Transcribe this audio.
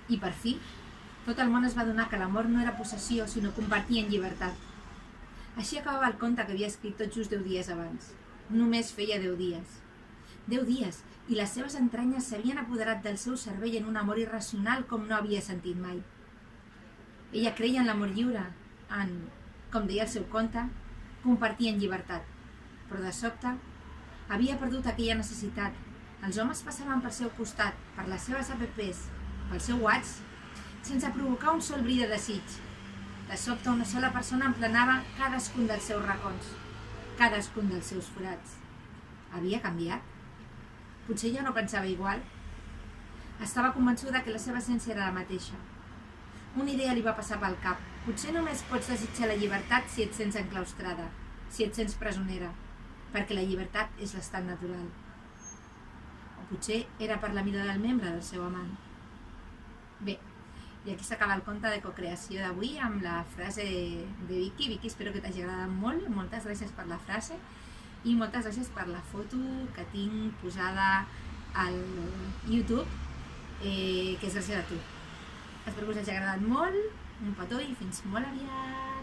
I per fi, tot el món es va adonar que l'amor no era possessió, sinó compartir en llibertat. Així acabava el conte que havia escrit tot just 10 dies abans. Només feia 10 dies. 10 dies, i les seves entranyes s'havien apoderat del seu cervell en un amor irracional com no havia sentit mai. Ella creia en l'amor lliure, en, com deia el seu conte, compartir en llibertat. Però de sobte, havia perdut aquella necessitat. Els homes passaven pel seu costat, per les seves apps, pel seu WhatsApp, sense provocar un sol bri de desig. De sobte, una sola persona emplenava cadascun dels seus racons, cadascun dels seus forats. Havia canviat? Potser ja no pensava igual. Estava convençuda que la seva essència era la mateixa. Una idea li va passar pel cap. Potser només pots desitjar la llibertat si et sents enclaustrada, si et sents presonera, perquè la llibertat és l'estat natural. O potser era per la mida del membre del seu amant. Bé, i aquí s'acaba el conte de cocreació d'avui amb la frase de Vicky. Vicky, espero que t'hagi agradat molt. Moltes gràcies per la frase i moltes gràcies per la foto que tinc posada al YouTube, que és gràcies a tu. Espero que us hagi agradat molt. Un petó i fins molt aviat.